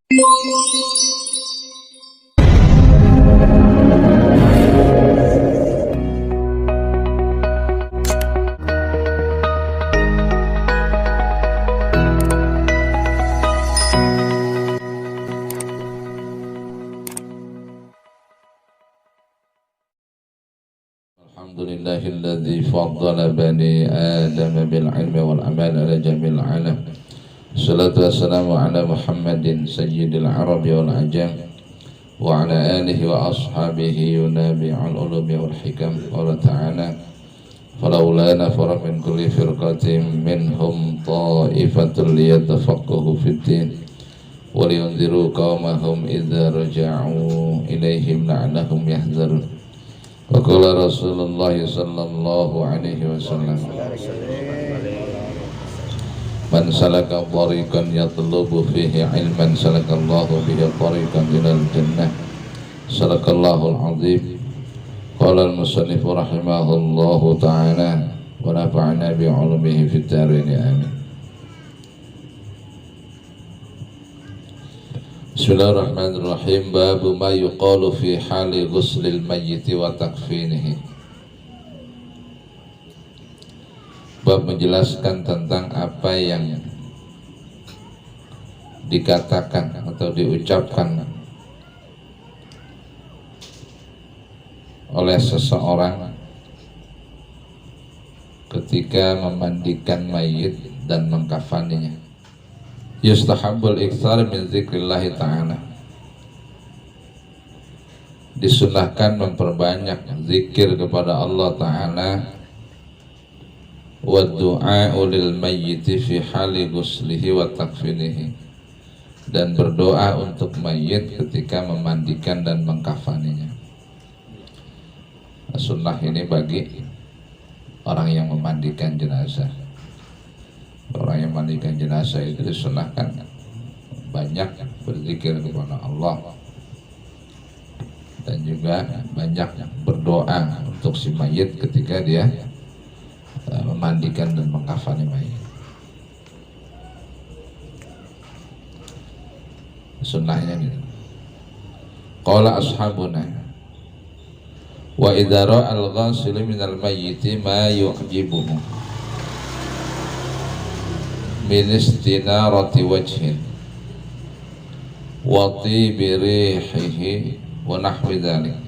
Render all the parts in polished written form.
Alhamdulillahilladzi faddala bani Adam bil ilmi wal amal ala jamil alam. Salatu wassalamu ala Muhammadin sayyidil arabi wal ajam wa ala alihi wa ashabihi yunabi'ul ulumi wal hikam. Qala ta'ala falawla nafara min kulli firqatin minhum ta'ifatun liyatafaqahu fid din wa liyunziru qaumahum idza raja'u ilaihim la'allahum yahzarun. Wa qala Rasulullah sallallahu alaihi wasallam man salaka tariqan yatlubu fihi ilman salakallahu bihi tariqan ilal jannah sadaqallahul azim. Qala al-musannif rahimahullahu ta'ala wa nafa'ana bi 'ulumihi fid dharain amin. Bismillahirrahmanirrahim. Babu ma yuqalu fi hali ghuslil mayyiti wa takfinihi. Bab menjelaskan tentang apa yang dikatakan atau diucapkan oleh seseorang ketika memandikan mayit dan mengkafaninya. Yustahabbul iktsar min zikrillahi ta'ala. Disunahkan memperbanyak zikir kepada Allah Ta'ala wa du'a lil mayyiti fi hali ghuslihi wa takfinihi, dan berdoa untuk mayit ketika memandikan dan mengkafaninya. Sunnah ini bagi orang yang memandikan jenazah. Orang yang memandikan jenazah itu disunahkan banyak berzikir kepada Allah dan juga banyak berdoa untuk si mayit ketika dia memandikan dan mengkafani mayit. Sunnahnya gitu. Qala ashabuna wa idza ra'a al-ghasilu minal mayyiti ma yu'jibuhu min istinarati wajhin wa tibi rihihi wa nahwi dhalik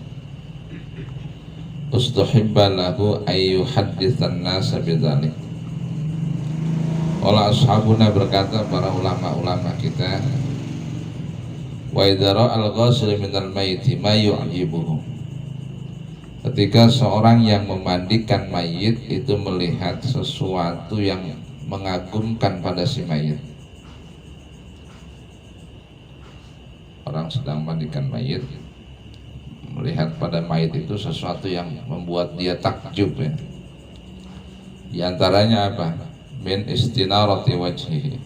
ustuhibba lahu ay yuhadditsan nasa bidzalik. Qala ashabuna, berkata para ulama-ulama kita, wa idza ra'a al-ghasil minal mayyiti ma yu'jibuhu, ketika seorang yang memandikan mayit itu melihat sesuatu yang mengagumkan pada si mayit. Orang sedang memandikan mayit, melihat pada mayit itu sesuatu yang membuat dia takjub ya. Di antaranya apa? Min istinarati wajhihi,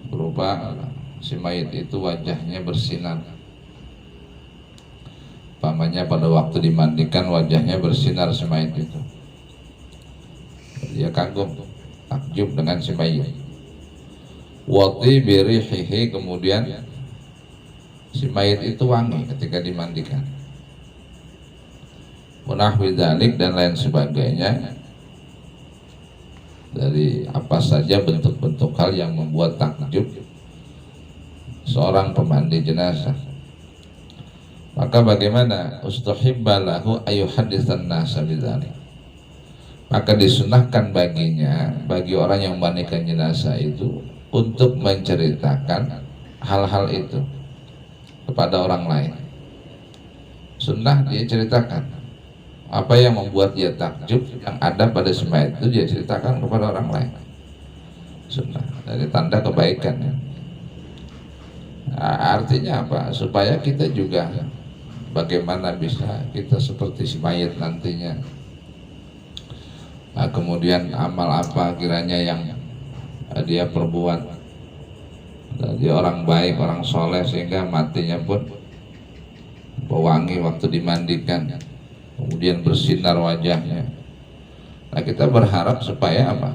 berupa si mayit itu wajahnya bersinar. Pamannya pada waktu dimandikan wajahnya bersinar si mayit itu. Dia kagum, takjub dengan si mayit. Wati birihihi, kemudian si mayit itu wangi ketika dimandikan. Munahwi dzalik, dan lain sebagainya dari apa saja bentuk-bentuk hal yang membuat takjub seorang pemandi jenazah. Maka bagaimana? Ustuhibba lahu ayyuhaditsan nasa bidzalik. Maka disunahkan baginya, bagi orang yang memandikan jenazah itu, untuk menceritakan hal-hal itu kepada orang lain. Sunnah dia ceritakan apa yang membuat dia takjub yang ada pada si mayit itu, dia ceritakan kepada orang lain. Sunnah dari tanda kebaikan ya. Nah, artinya apa? Supaya kita juga bagaimana bisa kita seperti si mayit nantinya. Nah, kemudian amal apa kiranya yang dia perbuat, dia orang baik, orang soleh, sehingga matinya pun wangi waktu dimandikan, kemudian bersinar wajahnya. Nah, kita berharap supaya apa?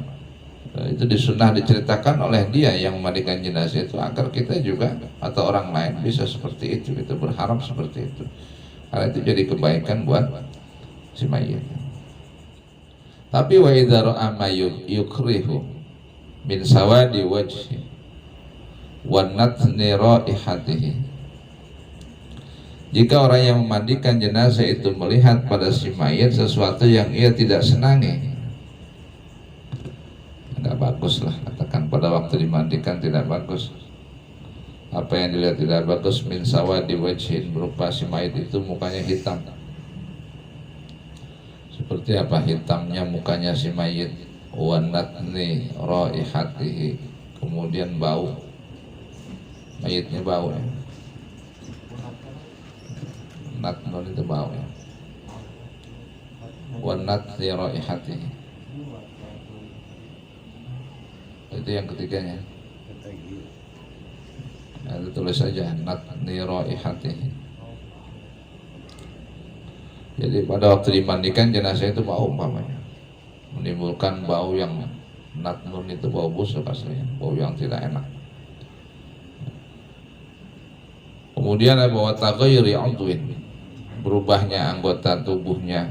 Itu disunah diceritakan oleh dia yang memandikan jenazah itu agar kita juga atau orang lain bisa seperti itu, kita berharap seperti itu, karena itu jadi kebaikan buat si mayit. Tapi wa idza ra'a ma yukrihu min sawadi wajhi wa natni raihatihi, jika orang yang memandikan jenazah itu melihat pada si mayit sesuatu yang ia tidak senangi, nggak bagus lah, katakan pada waktu dimandikan tidak bagus. Apa yang dilihat tidak bagus, min sawadi wajhin, berupa si mayit itu mukanya hitam. Seperti apa hitamnya mukanya si mayit? Wa natni raihatihi, kemudian bau, mayitnya bau ya. Natnun itu bau ya. Wa natni raihatihi, itu yang ketiganya. Nah, itu tulis saja natni raihatihi. Jadi pada waktu dimandikan jenazah itu bau umpamanya, menimbulkan bau yang natnun itu bau busuk aslinya, bau yang tidak enak. Kemudian bahwa taghayyuri 'udwin, berubahnya anggota tubuhnya.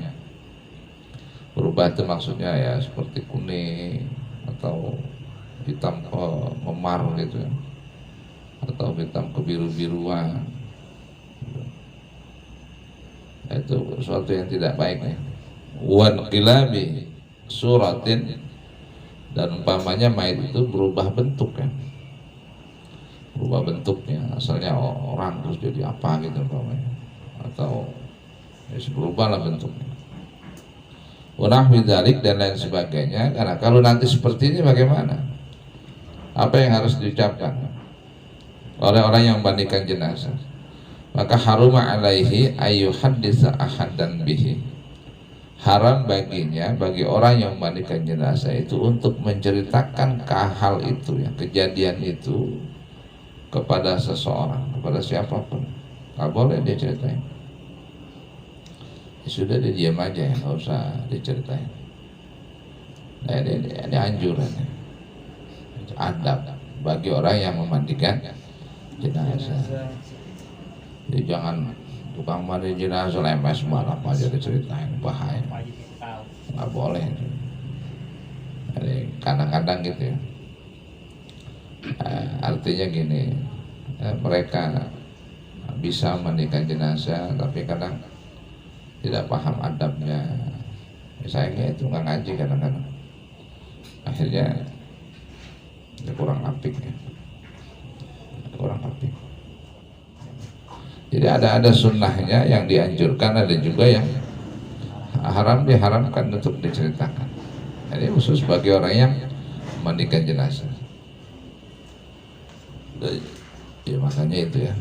Berubah itu maksudnya ya seperti kuning atau hitam memar gitu ya, atau hitam kebiru-biruan. Itu sesuatu yang tidak baik ya. Wan qilabi suratin, dan umpamanya mayit itu berubah bentuk ya, berubah bentuknya, asalnya orang terus jadi apa gitu umpamanya, atau ya, berubahlah bentuknya. Wa nahwi dzalik, dan lain sebagainya. Karena kalau nanti seperti ini bagaimana? Apa yang harus diucapkan oleh orang yang memandikan jenazah? Maka haruma alaihi ayyuhadditsa ahadan bihi, haram baginya, bagi orang yang memandikan jenazah itu untuk menceritakan hal itu ya, kejadian itu kepada seseorang, kepada siapapun. Nggak boleh dia ceritain. Ya sudah, dia diam aja ya, nggak usah diceritain. Nah, ini anjuran, adab bagi orang yang memandikan jenazah. Jadi jangan tukang mandi jenazah lemes malah aja diceritain, bahaya, nggak boleh. Jadi kadang-kadang gitu ya, artinya gini, mereka bisa memandikan jenazah tapi kadang tidak paham adabnya. Misalnya itu nggak ngaji kadang-kadang, akhirnya kurang apik ya, kurang apik. Jadi ada sunnahnya yang dianjurkan, ada juga yang haram, diharamkan untuk diceritakan. Jadi khusus bagi orang yang memandikan jenazah. Ya makanya itu ya,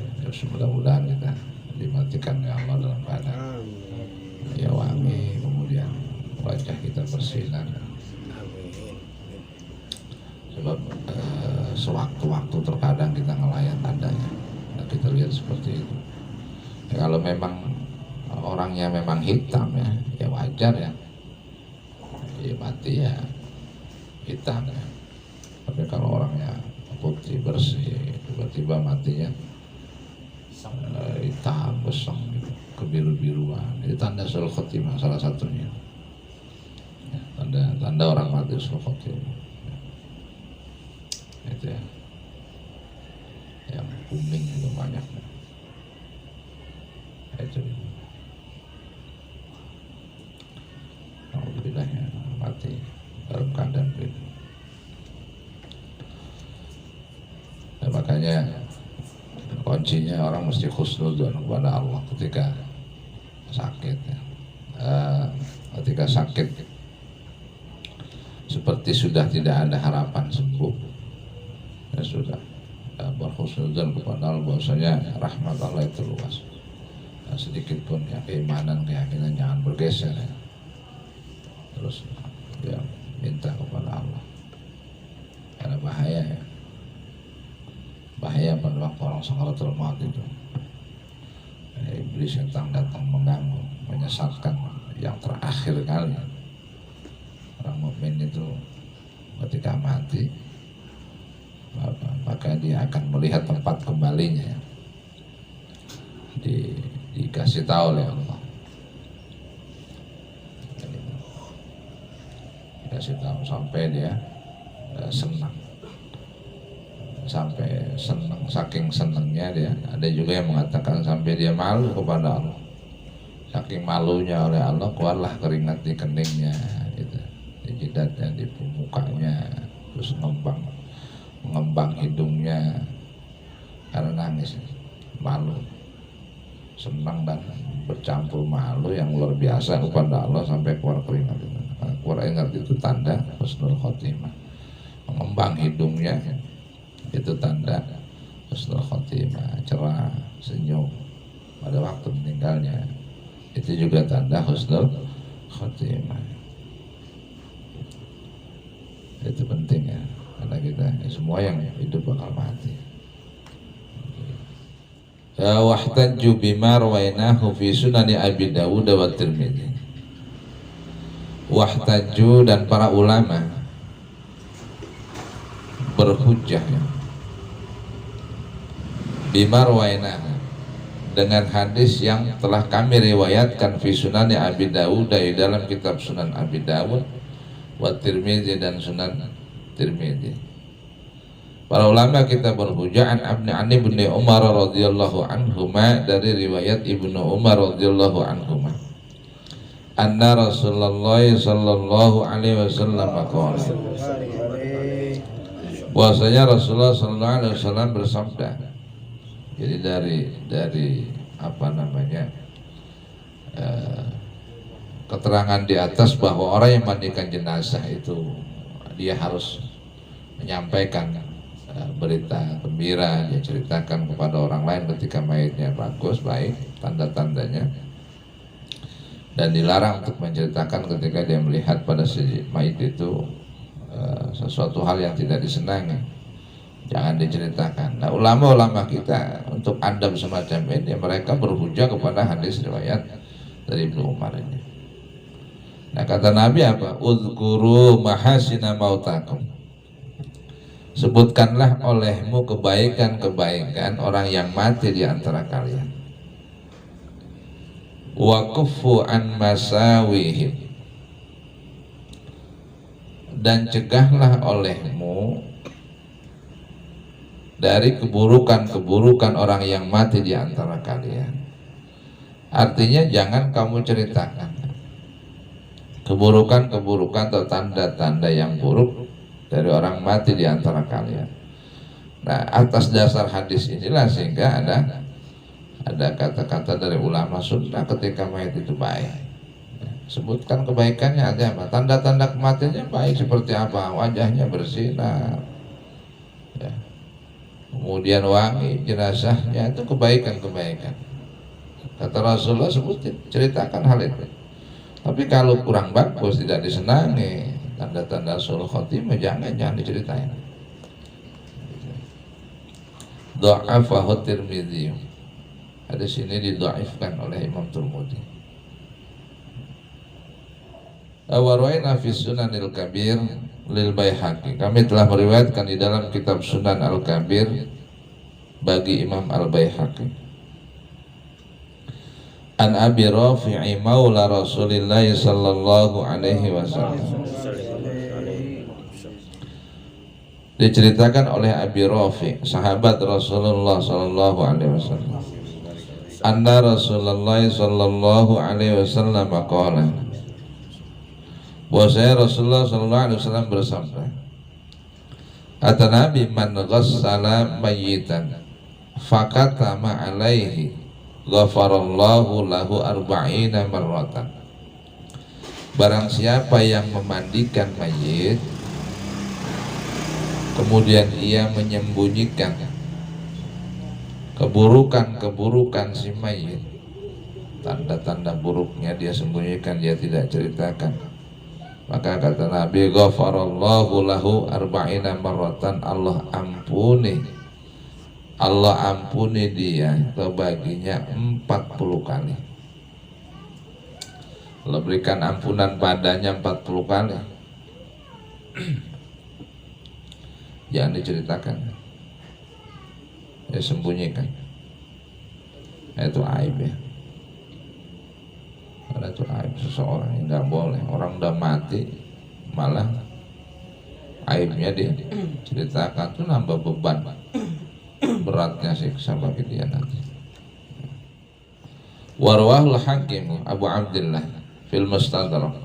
mudah-mudahan kita dimatikan oleh Allah dalam keadaan ya wangi, kemudian wajah kita bersinar. Sebab sewaktu-waktu terkadang kita ngelayan adanya, nah, kita lihat seperti itu. Ya, kalau memang orangnya memang hitam ya, ya wajar ya, ya mati ya hitam ya. Tapi kalau orangnya putih bersih, tiba-tiba matinya hitam besar gitu, kebiru-biruan, itu tanda sul khotimah salah satunya. Ya, tanda orang mati sul khotimah. Ya. Itu ya, yang kuning itu banyak. Itu alhamdulillah ya, mati dalam keadaan itu. Dan makanya kuncinya orang mesti husnudzon kepada Allah ketika sakit ya. Ketika sakit seperti sudah tidak ada harapan sembuh, ya sudah, berhusnudzon kepada Allah bahwasanya rahmat Allah itu luas. Nah, sedikit pun ya keimanan, keyakinan jangan bergeser ya. Terus ya minta kepada Allah, karena bahaya ya, bahaya pada waktu orang sakaratul maut itu. Iblis yang datang mengganggu, menyesatkan yang terakhir kali. Orang mukmin itu ketika mati, maka dia akan melihat tempat kembalinya. Dikasih tahu oleh Allah, dikasih tahu sampai dia senang, sampai senang, saking senangnya dia. Ada juga yang mengatakan sampai dia malu kepada Allah, saking malunya oleh Allah keluarlah keringat di keningnya, gitu, di jidatnya, di mukanya, terus mengembang hidungnya karena nangis, malu, senang dan bercampur malu yang luar biasa kepada Allah sampai keluar keringat. Keluar keringat itu tanda husnul khotimah. Mengembang hidungnya itu tanda husnul khotimah, cerah, senyum pada waktu meninggalnya itu juga tanda husnul khotimah. Itu penting ya, karena kita semua yang hidup bakal mati. Wahtajju bima rawainahu fi sunani Abi Dawud wa Tirmidzi. Wahtajju, dan para ulama berhujjah bima rawainahu, dengan hadis yang telah kami riwayatkan fi sunani Abi Dawud, di dalam kitab Sunan Abi Dawud, wa Tirmidzi, dan Sunan Tirmidzi. Para ulama kita berhujjah an Ibnu Umar radhiyallahu anhuma, dari riwayat Ibnu Umar radhiyallahu anhuma, anna Rasulullah sallallahu alaihi wasallam qala, bahwasanya Rasulullah sallallahu alaihi wasallam bersabda. Jadi dari apa namanya, keterangan di atas bahwa orang yang mandikan jenazah itu dia harus menyampaikan berita gembira, dia ceritakan kepada orang lain ketika mayatnya bagus, baik, tanda-tandanya, dan dilarang untuk menceritakan ketika dia melihat pada si mayat itu sesuatu hal yang tidak disenangi, jangan diceritakan. Nah, ulama-ulama kita untuk adab semacam ini, mereka berhujjah kepada hadis riwayat dari Ibnu Umar ini. Nah, kata Nabi apa? Uzkuru mahasina mautakum, sebutkanlah olehmu kebaikan-kebaikan orang yang mati di antara kalian. Wa kuffu an masawihim, dan cegahlah olehmu dari keburukan-keburukan orang yang mati di antara kalian. Artinya jangan kamu ceritakan keburukan-keburukan atau tanda-tanda yang buruk dari orang mati di antara kalian. Nah, atas dasar hadis inilah sehingga ada kata-kata dari ulama sunnah ketika mayat itu baik. Sebutkan kebaikannya, ada apa? Tanda-tanda kematiannya baik seperti apa? Wajahnya bersinar, ya. Kemudian wangi jenazahnya, itu kebaikan-kebaikan. Kata Rasulullah, sebutin, ceritakan hal itu. Tapi kalau kurang bagus, tidak disenangi, tanda-tanda husnul khotimah, jangan diceritain. Dha'afahu Tirmidzi. Hadis ini didhaifkan oleh Imam Tirmidzi. Awarwaina fi Sunanil Kabir lil Baihaqi. Kami telah meriwayatkan di dalam kitab Sunan Al-Kabir bagi Imam Al-Baihaqi. An Abi Rafi'i maula Rasulillah sallallahu alaihi wasallam. Diceritakan oleh Abi Rafi', sahabat Rasulullah sallallahu alaihi wasallam. Anna Rasulullah sallallahu alaihi wasallam qala, bahwasanya Rasulullah sallallahu alaihi wasallam bersabda, kata Nabi, man ghassala mayyitan fakatama alaihi ghafarallahu lahu arba'ina marratan. Barang siapa yang memandikan mayit kemudian ia menyembunyikan keburukan-keburukan si mayit, tanda-tanda buruknya dia sembunyikan, dia tidak ceritakan, maka kata Nabi, ghafarallahu lahu arba'ina marratan, Allah ampuni dia atau baginya 40 kali. Allah berikan ampunan padanya 40 kali. jangan diceritakan, ya sembunyikan. Itu aib ya, karena itu aib seseorang yang nggak boleh. Orang udah mati malah aibnya diceritakan, itu nambah beban beratnya siksa bagi dia nanti. Warwahul Hakim Abu Abdullah fil Mustadrak,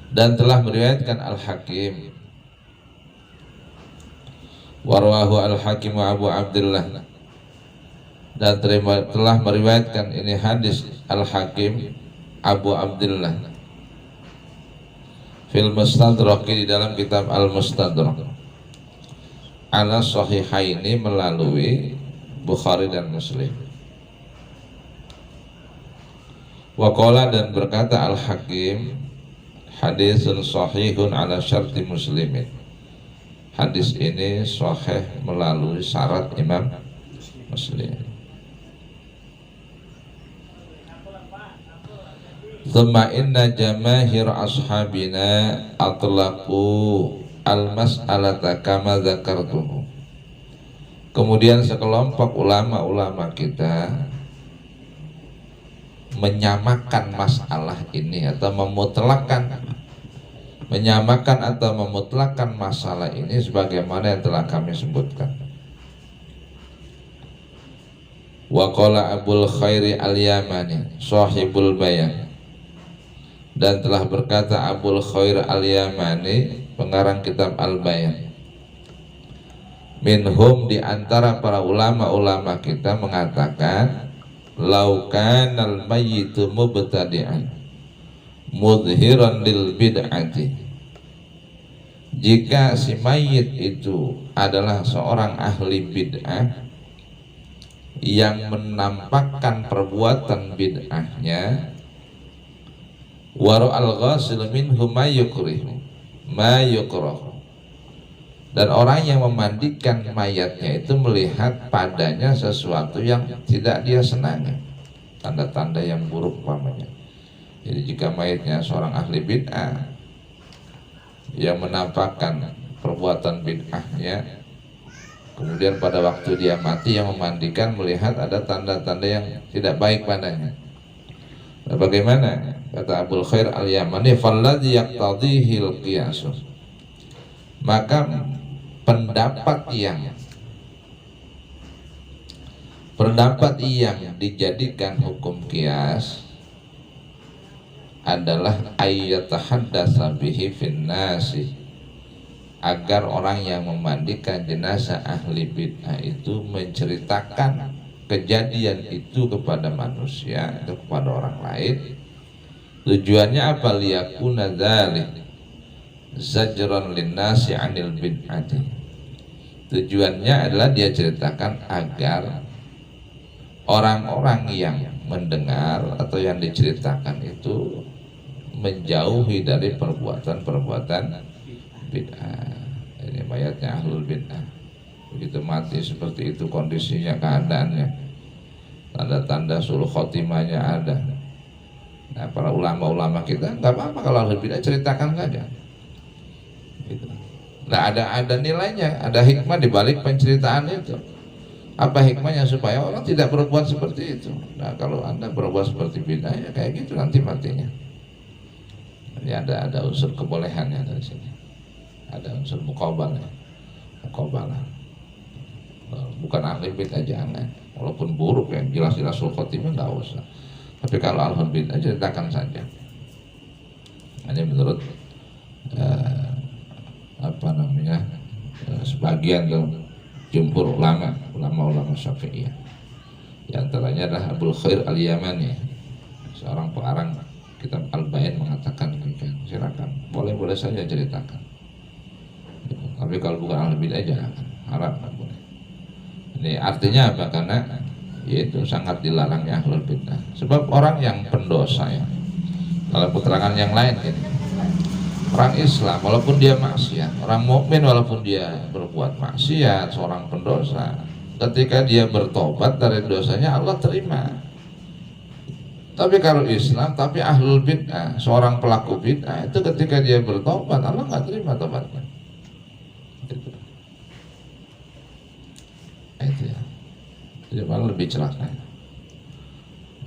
dan telah meriwayatkan Al-Hakim, warwahu Al-Hakim Abu Abdullah, dan telah meriwayatkan ini hadis Al-Hakim Abu Abdullah fil Mustadrak, di dalam kitab Al-Mustadrak, ala sahihaini, melalui Bukhari dan Muslim. Waqala, dan berkata Al-Hakim, hadisun sahihun ala syarti muslimin, hadis ini sahih melalui syarat Imam Muslim. Thumma inna jamahir ashabina atlaqu al-mas'alata kama dzakartuhu, kemudian sekelompok ulama-ulama kita menyamakan masalah ini atau menyamakan atau memutlakkan masalah ini sebagaimana yang telah kami sebutkan. Wa qala Abul Khairi Al-Yamani sahibul bayan, dan telah berkata Abul Khair Al-Yamani, pengarang kitab Al-Bayan, minhum, di antara para ulama-ulama kita, mengatakan lau kanal mayyitu mubtadi'an mudhiran lil bid'ati, jika si mayit itu adalah seorang ahli bid'ah yang menampakkan perbuatan bid'ahnya, waro al-ghasil minhu ma yukrah, dan orang yang memandikan mayatnya itu melihat padanya sesuatu yang tidak dia senangi, tanda-tanda yang buruk umpamanya. Jadi jika mayatnya seorang ahli bid'ah yang menampakkan perbuatan bid'ahnya, kemudian pada waktu dia mati yang memandikan melihat ada tanda-tanda yang tidak baik padanya, nah, bagaimana? Kata Abul Khair Al-Yamani, falladzi yaqtadhihi al-qiyas, maka pendapat yang dijadikan hukum qiyas adalah ayyatahaddatsa bihi fin nasi, agar orang yang memandikan jenazah ahli bid'ah itu menceritakan kejadian itu kepada manusia atau kepada orang lain. Tujuannya apa? Liyakuna dzalik zajran linnasi 'anil bid'ati, tujuannya adalah dia ceritakan agar orang-orang yang mendengar atau yang diceritakan itu menjauhi dari perbuatan-perbuatan bid'ah. Ini mayatnya ahlul bid'ah, begitu mati seperti itu kondisinya, keadaannya, tanda-tanda sulh khotimahnya ada. Nah, para ulama-ulama kita nggak apa-apa kalau ahlul bid'ah, ceritakan saja. Gitu. Nah, ada nilainya, ada hikmah di balik penceritaan itu. Apa hikmahnya? Supaya orang tidak berbuat seperti itu. Nah, kalau Anda berbuat seperti bid'ah, ya kayak gitu nanti matinya. Ini ada unsur kebolehannya dari sini. Ada unsur muqabalah. Bukan ahli bid'ah jangan. Walaupun buruk ya, jelas-jelas sul khotimah nggak usah. Tapi kalau ahli bid'ah ceritakan saja. Hanya menurut sebagian jumhur ulama Syafi'iyah. Di antaranya adalah Abul Khair Al-Yamani, seorang pengarang kitab Al-Bayan, mengatakan demikian. Silakan, boleh saja ceritakan. Tapi kalau bukan ahli bid'ah jangan, haram, nggak boleh. Ini artinya apa? Karena yaitu sangat dilarangnya ahlul bid'ah. Sebab orang yang pendosa ya, dalam keterangan yang lain ini, orang Islam walaupun dia maksiat, orang mukmin walaupun dia berbuat maksiat, seorang pendosa, ketika dia bertobat dari dosanya Allah terima. Tapi kalau Islam, tapi ahlul bid'ah, seorang pelaku bid'ah, itu ketika dia bertobat Allah nggak terima tobatnya. Jadi malah lebih celaka.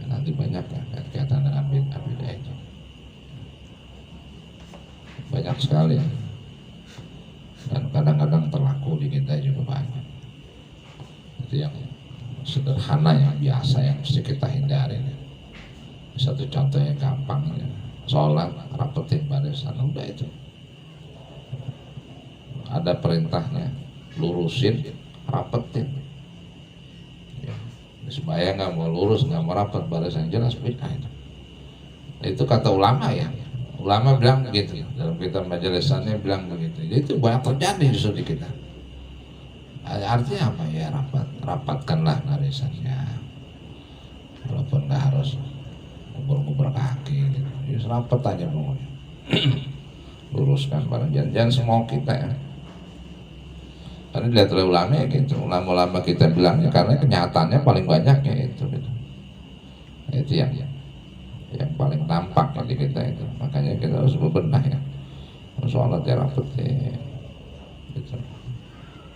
Nanti banyak ya kaitan dengan bid'ah itu. Banyak sekali ya. Dan kadang-kadang terlaku di kita juga banyak. Itu yang sederhana, yang biasa, yang mesti kita hindari. Satu contoh yang gampang ya. Sholat, rapetin barisan, udah itu. Ada perintahnya, lurusin, rapetin. Ya. Supaya nggak mau lurus, nggak mau rapet barisan, jelas bid'ah itu. Itu kata ulama ya. Ulama bilang begitu, dalam kitab majelisannya bilang begitu. Jadi itu banyak terjadi justru di kita. Artinya apa ya, rapatkanlah barisannya. Walaupun nggak harus ngubur-ngubur kaki gitu. Just rapet aja pokoknya. Luruskan barang, jangan semau kita ya. Karena dilihat oleh ulama ya gitu. Ulama-ulama kita bilangnya karena kenyataannya paling banyak ya itu gitu. Itu yang paling nampak di kita itu. Makanya kita harus berbenah ya. Sholat ya rapetin gitu.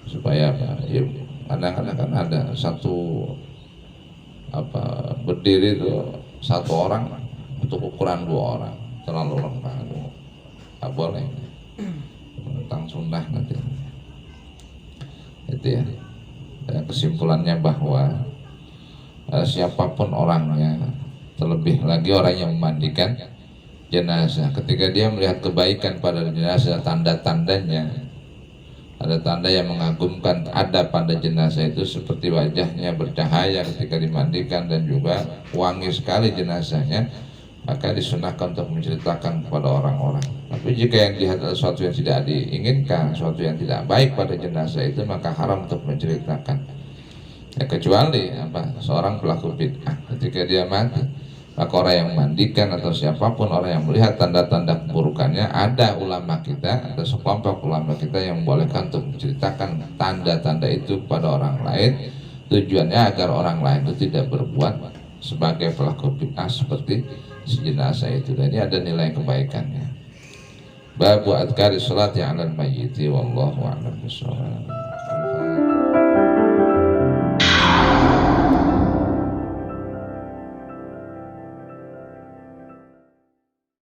Supaya ya, kadang-kadang kan ada satu berdiri itu satu orang untuk ukuran 2 orang, terlalu lengkap, nggak boleh. Tentang sunnah nanti itu ya. Dan kesimpulannya bahwa siapapun orangnya, terlebih lagi orang yang memandikan jenazah, ketika dia melihat kebaikan pada jenazah, tanda-tandanya, ada tanda yang mengagumkan ada pada jenazah itu, seperti wajahnya bercahaya ketika dimandikan dan juga wangi sekali jenazahnya, maka disunahkan untuk menceritakan kepada orang-orang. Tapi jika yang dilihat adalah sesuatu yang tidak diinginkan, sesuatu yang tidak baik pada jenazah itu, maka haram untuk menceritakan. Ya, kecuali seorang pelaku bid'ah ketika dia mati, maka orang yang memandikan atau siapapun orang yang melihat tanda-tanda keburukannya, ada ulama kita, ada sekelompok ulama kita yang membolehkan untuk menceritakan tanda-tanda itu kepada orang lain. Tujuannya agar orang lain itu tidak berbuat sebagai pelaku bid'ah seperti si jenazah itu. Dan ini ada nilai kebaikannya. Babu adkari sholati 'alal mayyiti wallahu a'lam bishawab.